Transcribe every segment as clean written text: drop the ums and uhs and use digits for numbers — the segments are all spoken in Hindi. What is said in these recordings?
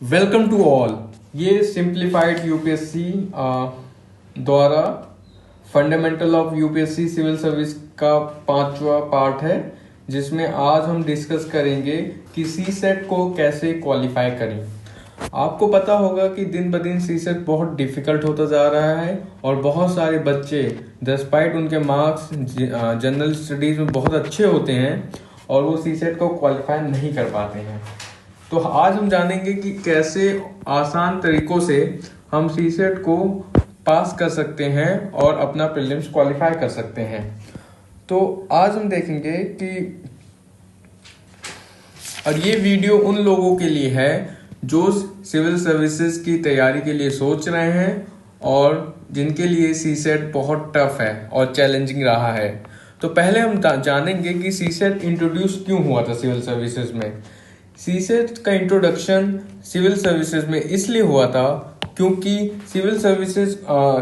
Welcome to all. ये सिंप्लीफाइड यूपीएससी द्वारा fundamental of UPSC civil service का 5वां पार्ट है, जिसमें आज हम डिस्कस करेंगे कि सी सेट को कैसे क्वालिफाई करें। आपको पता होगा कि दिन ब दिन सी सेट बहुत डिफिकल्ट होता जा रहा है और बहुत सारे बच्चे डिस्पाइट उनके मार्क्स जनरल स्टडीज में बहुत अच्छे होते हैं और वो सी सेट को क्वालिफाई नहीं कर पाते हैं। तो आज हम जानेंगे कि कैसे आसान तरीकों से हम सी सेट को पास कर सकते हैं और अपना प्रीलिम्स क्वालिफाई कर सकते हैं। तो आज हम देखेंगे कि और ये वीडियो उन लोगों के लिए है जो सिविल सर्विसेज की तैयारी के लिए सोच रहे हैं और जिनके लिए सी सेट बहुत टफ है और चैलेंजिंग रहा है। तो पहले हम जानेंगे कि सी सेट इंट्रोड्यूस क्यों हुआ था सिविल सर्विसेज में। सी सेट का इंट्रोडक्शन सिविल सर्विसेज में इसलिए हुआ था क्योंकि सिविल सर्विसेज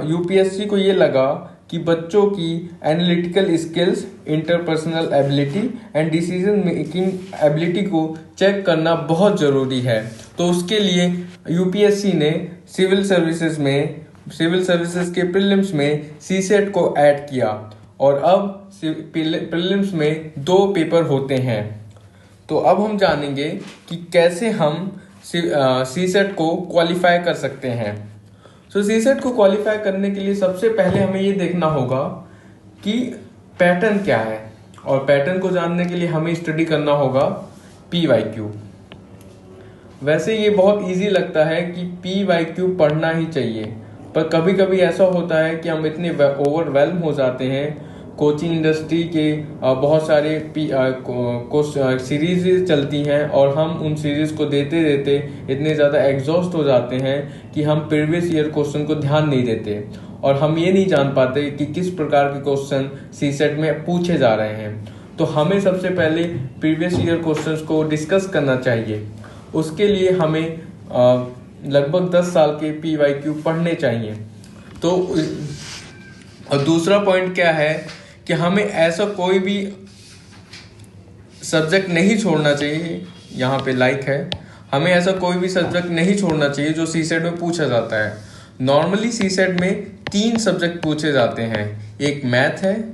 यूपीएससी को ये लगा कि बच्चों की analytical skills, interpersonal ability and decision making ability को चेक करना बहुत ज़रूरी है। तो उसके लिए यूपीएससी ने सिविल सर्विसेज के प्रीलिम्स में सी सेट को ऐड किया और अब प्रीलिम्स में 2 पेपर होते हैं। तो अब हम जानेंगे कि कैसे हम सी सेट को क्वालिफाई कर सकते हैं। तो सी सेट को क्वालिफाई करने के लिए सबसे पहले हमें ये देखना होगा कि पैटर्न क्या है, और पैटर्न को जानने के लिए हमें स्टडी करना होगा PYQ। वैसे ये बहुत इजी लगता है कि PYQ पढ़ना ही चाहिए, पर कभी कभी ऐसा होता है कि हम इतने ओवरवेल्म हो जाते हैं। कोचिंग इंडस्ट्री के बहुत सारे सीरीज चलती हैं और हम उन सीरीज को देते देते इतने ज़्यादा एग्जॉस्ट हो जाते हैं कि हम प्रीवियस ईयर क्वेश्चन को ध्यान नहीं देते और हम ये नहीं जान पाते कि किस प्रकार के क्वेश्चन सी सेट में पूछे जा रहे हैं। तो हमें सबसे पहले प्रीवियस ईयर क्वेश्चंस को डिस्कस करना चाहिए। उसके लिए हमें लगभग 10 साल के PYQ पढ़ने चाहिए। तो और दूसरा पॉइंट क्या है कि हमें ऐसा कोई भी सब्जेक्ट नहीं छोड़ना चाहिए, यहाँ पे लाइक है, हमें ऐसा कोई भी सब्जेक्ट नहीं छोड़ना चाहिए जो सी सेट में पूछा जाता है। नॉर्मली सी सेट में 3 सब्जेक्ट पूछे जाते हैं, एक मैथ है,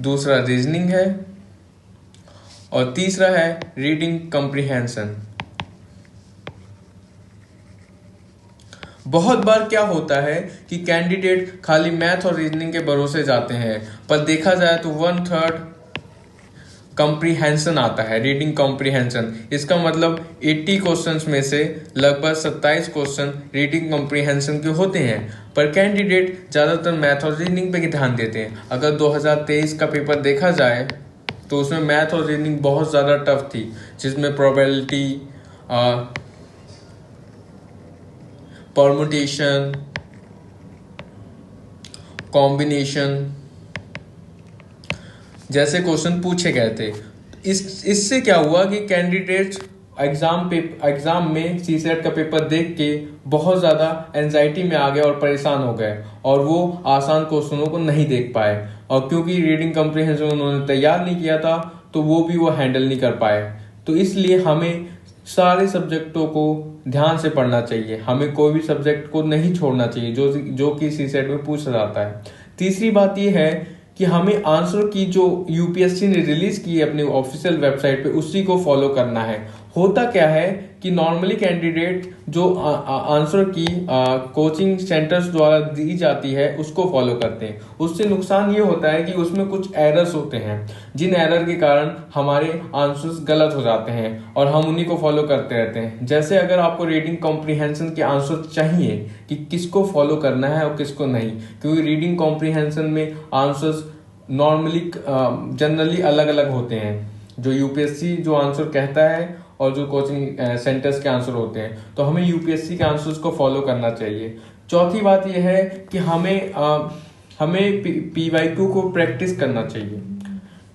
दूसरा रीजनिंग है और तीसरा है रीडिंग कॉम्प्रिहेंशन। बहुत बार क्या होता है कि कैंडिडेट खाली मैथ और रीजनिंग के भरोसे जाते हैं, पर देखा जाए तो 1/3 कॉम्प्रिहेंशन आता है, रीडिंग कॉम्प्रिहेंशन। इसका मतलब 80 क्वेश्चंस में से लगभग 27 क्वेश्चन रीडिंग कॉम्प्रिहेंशन के होते हैं, पर कैंडिडेट ज़्यादातर मैथ और रीजनिंग पे ध्यान देते हैं। अगर 2023 का पेपर देखा जाए तो उसमें मैथ और रीजनिंग बहुत ज़्यादा टफ थी, जिसमें प्रोबेबिलिटी, परमुटेशन, कॉम्बिनेशन जैसे क्वेश्चन पूछे गए थे। इससे क्या हुआ कि कैंडिडेट्स एग्जाम में सी सेट का पेपर देख के बहुत ज़्यादा एंजाइटी में आ गए और परेशान हो गए और वो आसान क्वेश्चनों को नहीं देख पाए, और क्योंकि रीडिंग कॉम्प्रिहेंशन उन्होंने तैयार नहीं किया था तो वो हैंडल नहीं कर पाए। तो इसलिए हमें सारे सब्जेक्टों को ध्यान से पढ़ना चाहिए, हमें कोई भी सब्जेक्ट को नहीं छोड़ना चाहिए जो कि सी सेट में पूछा जाता है। तीसरी बात यह है कि हमें आंसर की जो यूपीएससी ने रिलीज की है अपने ऑफिशियल वेबसाइट पे, उसी को फॉलो करना है। होता क्या है कि नॉर्मली कैंडिडेट जो आंसर की कोचिंग सेंटर्स द्वारा दी जाती है उसको फॉलो करते हैं। उससे नुकसान ये होता है कि उसमें कुछ एरर्स होते हैं, जिन एरर के कारण हमारे आंसर्स गलत हो जाते हैं और हम उन्हीं को फॉलो करते रहते हैं। जैसे अगर आपको रीडिंग कॉम्प्रिहेंशन के आंसर चाहिए कि किसको फॉलो करना है और किसको नहीं, क्योंकि रीडिंग कॉम्प्रिहेंशन में आंसर्स नॉर्मली जनरली अलग अलग होते हैं, जो यूपीएससी जो आंसर कहता है और जो कोचिंग सेंटर्स के आंसर होते हैं। तो हमें यूपीएससी के आंसर्स को फॉलो करना चाहिए। चौथी बात यह है कि हमें PYQ को प्रैक्टिस करना चाहिए,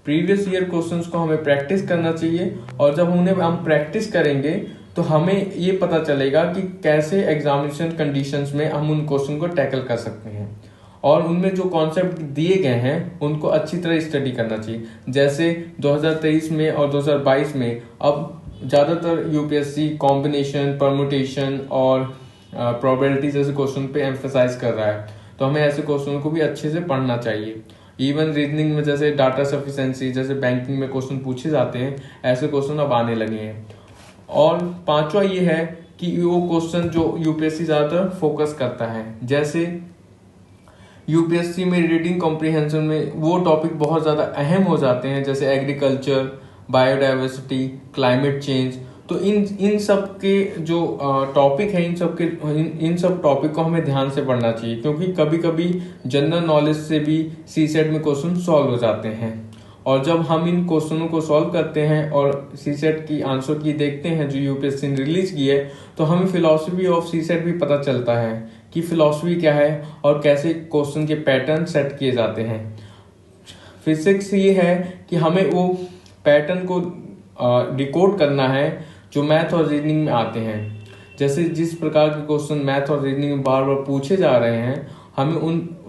प्रीवियस ईयर क्वेश्चंस को हमें प्रैक्टिस करना चाहिए, और जब उन्हें हम प्रैक्टिस करेंगे तो हमें ये पता चलेगा कि कैसे एग्जामिनेशन कंडीशंस में हम उन क्वेश्चन को टैकल कर सकते हैं और उनमें जो कॉन्सेप्ट दिए गए हैं उनको अच्छी तरह स्टडी करना चाहिए। जैसे 2023 में और 2022 में अब ज़्यादातर यूपीएससी कॉम्बिनेशन, परमुटेशन और प्रोबेबिलिटी जैसे क्वेश्चन पे एम्फेसाइज कर रहा है, तो हमें ऐसे क्वेश्चन को भी अच्छे से पढ़ना चाहिए। इवन रीजनिंग में जैसे डाटा सफिशिएंसी, जैसे बैंकिंग में क्वेश्चन पूछे जाते हैं, ऐसे क्वेश्चन अब आने लगे हैं। और पांचवा ये है कि वो क्वेश्चन जो यूपीएससी ज़्यादातर फोकस करता है, जैसे यूपीएससी में रीडिंग कॉम्प्रिहेंशन में वो टॉपिक बहुत ज़्यादा अहम हो जाते हैं, जैसे एग्रीकल्चर, बायोडाइवर्सिटी, क्लाइमेट चेंज। तो इन सब के जो टॉपिक है, इन सब टॉपिक को हमें ध्यान से पढ़ना चाहिए, क्योंकि कभी कभी जनरल नॉलेज से भी सीसेट में क्वेश्चन सॉल्व हो जाते हैं। और जब हम इन क्वेश्चनों को सॉल्व करते हैं और सीसेट की आंसर की देखते हैं जो यूपीएससी ने रिलीज की है, तो हमें फिलॉसफी ऑफ सीसेट भी पता चलता है कि फिलॉसफी क्या है और कैसे क्वेश्चन के पैटर्न सेट किए जाते हैं। फिजिक्स ये है कि हमें वो पैटर्न को डिकोड करना है जो मैथ और रीजनिंग में आते हैं। जैसे जिस प्रकार के क्वेश्चन मैथ और रीजनिंग में बार बार पूछे जा रहे हैं, हमें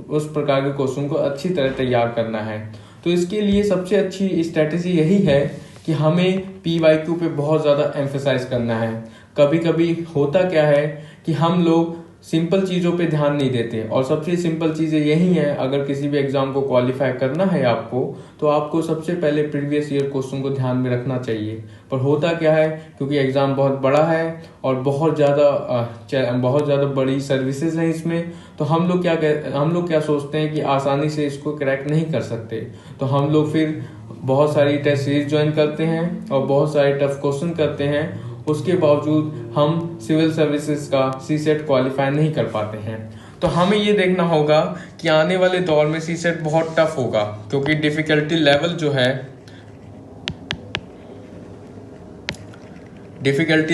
उस प्रकार के क्वेश्चन को अच्छी तरह तैयार करना है। तो इसके लिए सबसे अच्छी स्ट्रेटेजी यही है कि हमें पीवाईक्यू पे बहुत ज़्यादा एम्फेसाइज करना है। कभी कभी होता क्या है कि हम लोग सिंपल चीज़ों पे ध्यान नहीं देते, और सबसे सिंपल चीज़ें यही हैं। अगर किसी भी एग्जाम को क्वालिफाई करना है आपको, तो आपको सबसे पहले प्रीवियस ईयर क्वेश्चन को ध्यान में रखना चाहिए। पर होता क्या है, क्योंकि एग्जाम बहुत बड़ा है और बहुत ज़्यादा बड़ी सर्विसेज हैं इसमें, तो हम लोग क्या सोचते हैं कि आसानी से इसको क्रैक नहीं कर सकते, तो हम लोग फिर बहुत सारी टेस्ट सीरीज ज्वाइन करते हैं और बहुत सारे टफ क्वेश्चन करते हैं। उसके बावजूद हम सिविल सर्विसेज का सीसेट क्वालिफाई नहीं कर पाते हैं। तो हमें ये देखना होगा कि आने वाले दौर में सीसेट बहुत टफ होगा, क्योंकि डिफिकल्टी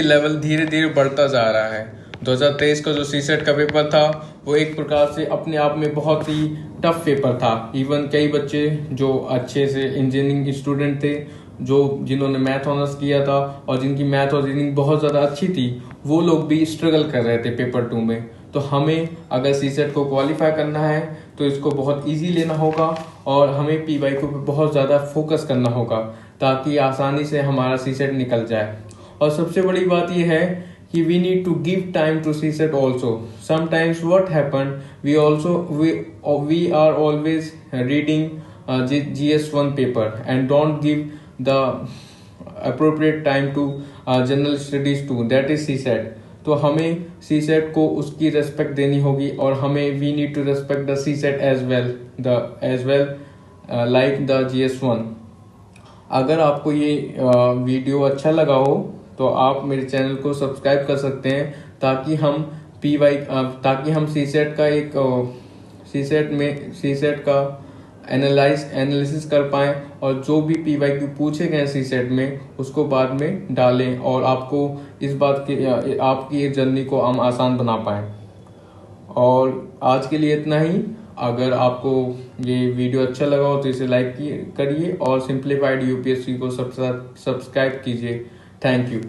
लेवल धीरे धीरे बढ़ता जा रहा है। 2023 का जो सीसेट का पेपर था, वो एक प्रकार से अपने आप में बहुत ही टफ पेपर था। इवन कई बच्चे जो अच्छे से इंजीनियरिंग स्टूडेंट थे, जिन्होंने मैथ ऑनर्स किया था और जिनकी मैथ और रीजनिंग बहुत ज़्यादा अच्छी थी, वो लोग भी स्ट्रगल कर रहे थे पेपर 2 में। तो हमें अगर सीसेट को क्वालिफाई करना है तो इसको बहुत इजी लेना होगा और हमें पीवाईक्यू पे बहुत ज़्यादा फोकस करना होगा, ताकि आसानी से हमारा सीसेट निकल जाए। और सबसे बड़ी बात यह है कि we need to give time to CSET also. Sometimes what happen, we are always reading GS1 paper and don't give the appropriate time to general studies too, that is CSET. तो हमें CSET को उसकी रेस्पेक्ट देनी होगी और हमें we need to respect the CSET as well like the GS1. अगर आपको ये वीडियो अच्छा लगा हो तो आप मेरे चैनल को सब्सक्राइब कर सकते हैं, ताकि हम सीसेट का एनालिसिस कर पाएं और जो भी पीवाईक्यू पूछे गए सीसेट में उसको बाद में डालें और आपको आपकी ये जर्नी को हम आसान बना पाएं। और आज के लिए इतना ही। अगर आपको ये वीडियो अच्छा लगा हो तो इसे लाइक करिए और सिंप्लीफाइड यूपीएससी को सब्सक्राइब कीजिए। Thank you.